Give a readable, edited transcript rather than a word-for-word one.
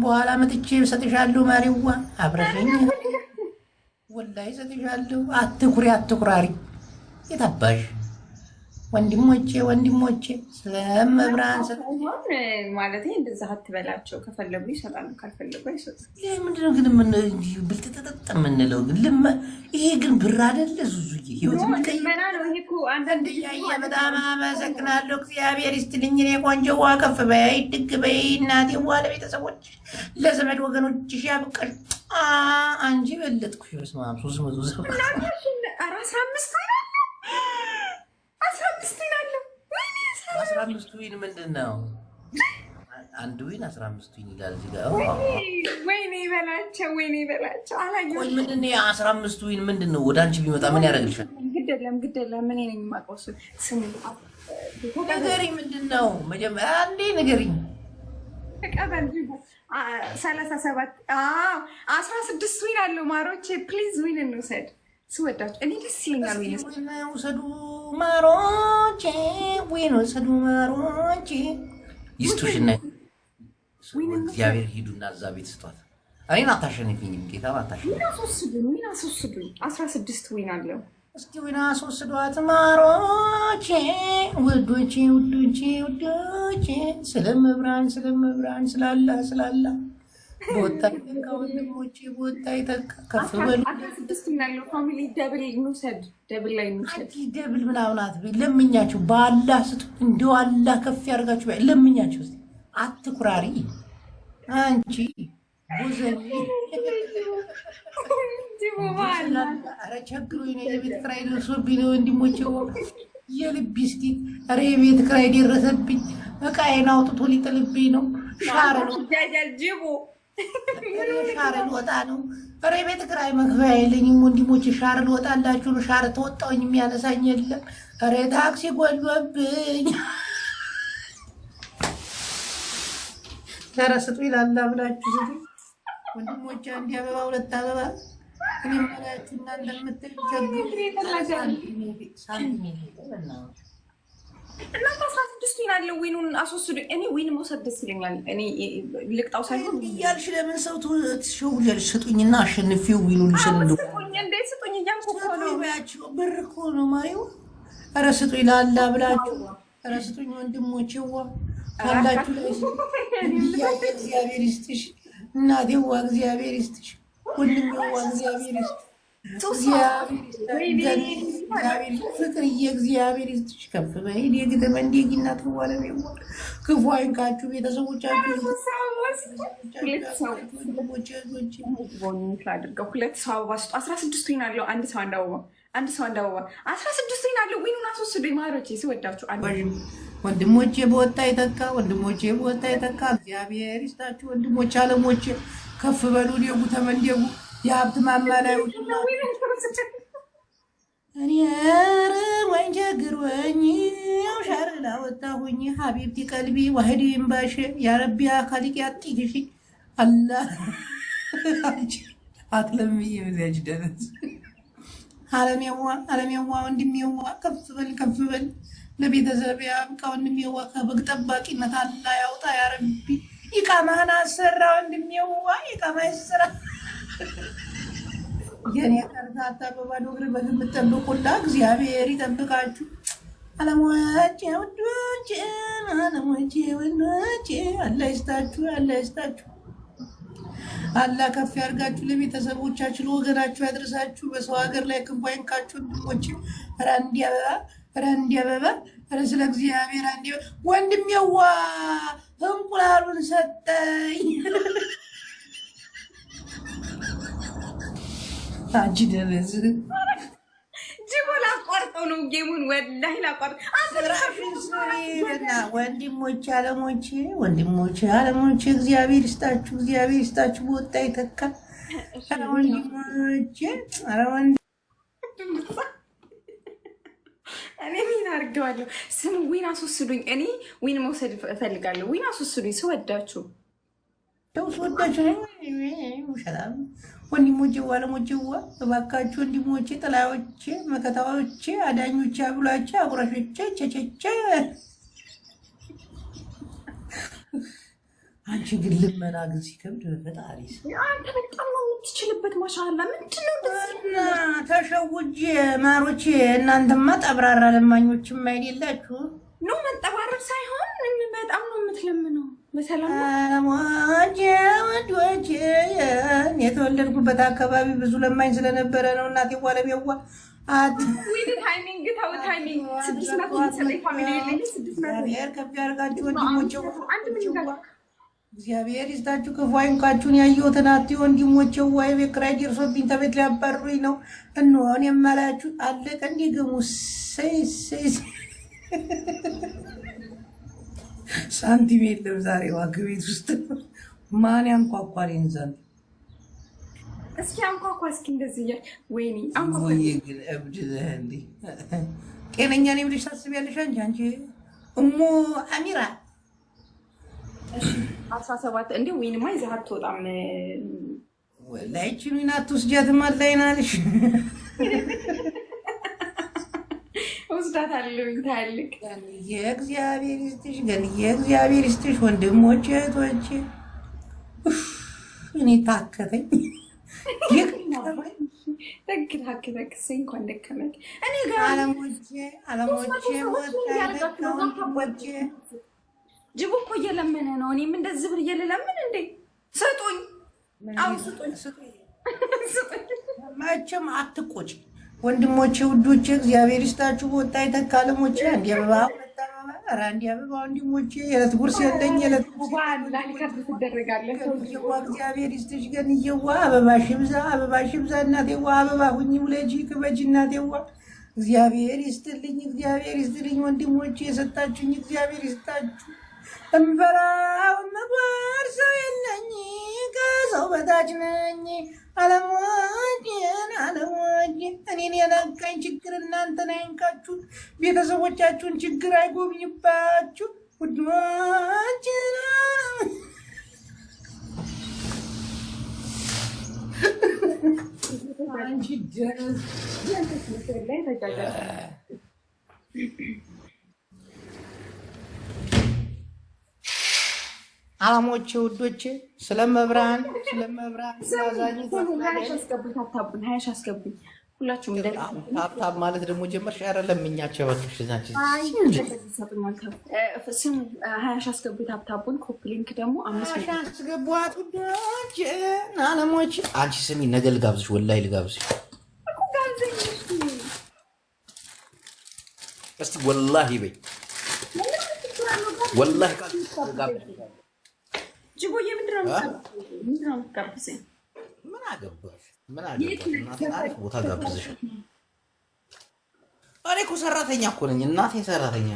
በኋላ መጥቼ ሰጥሻለሁ። ማሪዋ አብረሽኝ ወላሂ ሰጥሻለሁ። አትኩራሪ የታባሽ ወንድሞቼ ስለመብራን ማለት እንደዛ አትበላቸው። ከፈለጉ ይሰጣሉ፣ ካልፈለጉ አይሰጡም። ምንድነው ግን ብልጥጥጥ የምንለው ግን ይሄ ግን ብር አይደለ ዙዙዬ፣ ህይወት መና ነው ይሄ እኮ። አንዳንድ በጣም አመሰግናለሁ። እግዚአብሔር ይስጥልኝ። እኔ ቆንጆዋ ከፍ በይ ድግ በይ እናቴ ዋ ለቤተሰቦች ለዘመድ ወገኖችሽ ያብቃሽ። አንቺ በለጥኩሽ። በስመ አብ 300 ሰው 15 ዊን ምንድን ነው? አንድ ዊን 15 ዊን ይላል እዚህ ጋር። ወይኔ በላቸው አላየሁም። ቆይ ምንድን ነው 15 ዊን ምንድን ነው? ወደ አንቺ ቢመጣ ምን ያደርግልሻል? ግድ የለም ምን ነኝ የማውቀው እሱን። ስሚ ንገሪኝ፣ ምንድን ነው መጀመሪያ አንዴ ንገሪኝ። ተቀበል 37 16 ዊን አለው። ማሮቼ ፕሊዝ ዊን እንውሰድ። ስወዳችሁ እኔ ደስ ይለኛል። ውሰዱ ማሮቼ፣ ወይን ውሰዱ ማሮቼ። ይስጡሽና እግዚአብሔር ሂዱና እዛ ቤት ስጧት። እኔን አታሸንፊኝም ጌታ አታሸንፊኝ። ዊን አስወስዱኝ 16 ዊን አለው። እስኪ ዊን አስወስዷት ማሮቼ፣ ውዶቼ ስለመብራን ስላላ ቦታ ይተካ ወንድሞቼ፣ ቦታ ይተካ። ከፍ በሉ። 16 ያለው ፋሚሊ ደብል እንውሰድ። ደብል ላይ እንውሰድ። ደብል ምናምን አትበይ። ለምኛችሁ በአላህ ስጡ። እንደው አላህ ከፍ ያርጋችሁ። ለምኛችሁ። አትኩራሪ አንቺ ቦዘኒ። ኧረ ቸግሮኝ ነው። የቤት ኪራይ ደርሶብኝ ነው ወንድሞቼ። የልብ እስኪ ኧረ የቤት ኪራይ ደረሰብኝ። እቃዬን አውጥቶ ሊጥልብኝ ነው። ሻረ ነው ጅቡ ሻር ልወጣ ነው። ኧረ የቤት ኪራይ መክፈያ የለኝም ወንድሞቼ። ሻር ልወጣላችሁ ነው። ሻር ተወጣሁኝ የሚያነሳኝ የለም። ኧረ ታክሲ ጎሎብኝ። ኧረ ስጡ ይላል ብላችሁ ስጡ ወንድሞቼ። አንድ አበባ 2 አበባ እኔ ማላችሁ እና እንደምትል እናንተ 16 ዊን አለው። ዊኑን አስወስዱኝ። እኔ ዊን መውሰድ ደስ ይለኛል። እኔ ልቅጣው ሳይሆን እያልሽ ለምን ሰው ትሸውጃለሽ? ስጡኝና አሸንፊው ዊኑን ልሽልሉ። እንዴት ስጡኝ እያልኩ እኮ ነው። ብር እኮ ነው ማሪው። ኧረ ስጡኝ ላላ ብላችሁ። ኧረ ስጡኝ ወንድሞቼዋ ካላችሁ ላይ እግዚአብሔር ይስጥሽ እናቴዋ፣ እግዚአብሔር ይስጥሽ ወንድሜዋ፣ እግዚአብሔር ይስጥሽ። ፍቅርዬ እግዚአብሔር ይስጥሽ። ከፍ በይ የግጥም እንዴት እናት ዋለም ክፉ አይንካችሁ ቤተሰቦቻችሁ። አድርገው 2 ሰው አበባ ስጡ። 16 ዊን አለው። አንድ ሰው አንድ አበባ 16 ዊን አለው። ዊኑን አስወስዱኝ ማሮቼ። ሲወዳችሁ ወንድሞቼ በወጣ ይተካ፣ ወንድሞቼ በወጣ ይተካ። እግዚአብሔር ይስጣችሁ ወንድሞቼ፣ አለሞቼ ከፍ በሉ። ዴጉ ተመንደጉ የሀብት ማማ ላይ እኔ ወይ ቸግሮኝ ያው ሻር ላወጣሁኝ ሀቢብቲ ቀልቢ ዋህዲ እምባሽ ያረቢ አካሊቅ ያጥይሽ አላህ አትለምዬ በዚያች ደረስ። አለሜዋ ወንድሜዋ ከፍ በል ለቤተሰብ ያብቃ። ወንድሜዋ ከበግ ጠባቂነት አላህ ያውጣ ያረቢ። ኢቃማህን አሰራ ወንድሜዋ፣ ኢቃማ ይሰራ። የኔ ከርታታ በባዶ እግር በግምት ጠብቁላ። እግዚአብሔር ይጠብቃችሁ። አለሞቼ ወዶቼ አላህ ይስጣችሁ፣ አላህ ከፍ ያርጋችሁ። ለቤተሰቦቻችሁ ለወገናችሁ ያድርሳችሁ። በሰው ሀገር ላይ ክንፉ አይንካችሁ ወንድሞቼ። ኧረ እንዲ አበባ ኧረ ስለ እግዚአብሔር አንዴ ወንድሜዋ እንቁላሉን ሰጠኝ። አንቺ ደረስ ጅቦ ላቋርጠው ነው ጌሙን። ወላሂ ላቋርጠው። ወንድሞቼ አለሞቼ እግዚአብሔር ይስጣችሁ በወጣ ይተካ። ወንድሞቼ እኔ ዊን አድርገዋለሁ። ስም ዊን አስወስዱኝ። እኔ ዊን መውሰድ እፈልጋለሁ። ዊን አስወስዱኝ። ስወዳችሁ ወንድሞቼ ዋለሞቼዋ እባካችሁ ወንድሞቼ፣ ጥላዮቼ፣ መከታዎቼ፣ አዳኞቼ፣ አብሏቼ፣ አጉራሾቼ ቸቸቼ አንቺ ግን ልመና ግን ሲከብድ ፈጣሪስ አንተ በጣም ነው የምትችልበት። ማሻአላ ምንድነው እንደዚህ ተሸውጄ ማሮቼ። እናንተማ ጠብራራ ለማኞችም አይደላችሁ። ነው መጠባረር ሳይሆን በጣም ነው የምትለምነው። በሰላም ወንዶች የተወለድኩበት አካባቢ ብዙ ለማኝ ስለነበረ ነው። እናቴ ዋለሜዋ ታይሚንግ ታው ታይሚንግ 600 ፋሚሊ ከፍ ያርጋችሁ ወንድሞቼ። እግዚአብሔር ይስጣችሁ ክፉ አይንካችሁን። ያየሁትን አትዩ ወንድሞቼ። ወይ ቤት ኪራይ ደርሶብኝ ተቤት ሊያባርሩኝ ነው። እንሆን የማላችሁ አለቀ። እንዲገሙ ሳንቲም የለም ዛሬ ዋግ ቤት ውስጥ ማን ያንኳኳል? ይንዛል እስኪ አንኳኳ እስኪ እንደዚህ እያልክ ወይኔ አንኳኳ። ግን እብድ ነህ እንዴ? ጤነኛ ነኝ ብለሽ ታስቢያለሽ አንቺ እሙ አሚራ 17 እንዴ ወይንማ ይዘህ አትወጣም። ወላሂ እቺን አትወስጃትም አላይናልሽ ወስዳታለሁ ታልክ የእግዚአብሔር ይስጥሽ። ግን የእግዚአብሔር ይስጥሽ ወንድሞቼ እህቶቼ። እኔ ታከተኝ እንኳን ደከመኝ። እኔ ጋር አለሞቼ ጅቡ እኮ እየለመነ ነው። እኔም እንደዚህ ብር እየለምን እንዴ ስጡኝ፣ አው ስጡኝ፣ መቼም አትቆጭ ወንድሞቼ ውዶቼ። እግዚአብሔር ይስጣችሁ። ወጣ ይተካለሞቼ እንዲ አበባ ኧረ እንዲ አበባ ወንድሞቼ። የዕለት ጉርስ የለኝ የዕለት እግዚአብሔር ይስጥሽ። ገንዬዋ አበባሽ ይብዛ፣ አበባሽ ይብዛ እናቴዋ። አበባ ሁኚ ውለጂ ክበጂ እናቴዋ። እግዚአብሔር ይስጥልኝ፣ እግዚአብሔር ይስጥልኝ ወንድሞቼ። የሰጣችሁኝ እግዚአብሔር ይስጣችሁ። እምበላው ምግባር ሰው የለኝ ከሰው በታች ነኝ። አለሞቼን እኔን የነካኝ ችግር እናንተን አይንካችሁ። ቤተሰቦቻችሁን ችግር አይጎብኝባችሁ ውዶችን። አላሞቼ ውዶቼ ስለመብራን አስገቡኝ ሁላችሁም። ታፕታፕ ማለት ደግሞ ጀመርሽ አይደለም? እኛቸው በክሽ ዛንቺ ስሙ 20 አስገቡኝ። ታፕታፑን ኮፒ ሊንክ ደግሞ 5 አስገቧት ውዶቼ አላሞቼ። አንቺ ስሚ ነገ ልጋብዝሽ፣ ወላሂ ልጋብዝሽ እስቲ ወላሂ በይ ወላሂ ጅቦዬ ምንድን ነው የምትጋብዘኝ? ምን አገባሽ? እናቴ ቦታ ጋብዝሻል። እኔ እኮ ሰራተኛ እኮ ነኝ እናቴ ሰራተኛ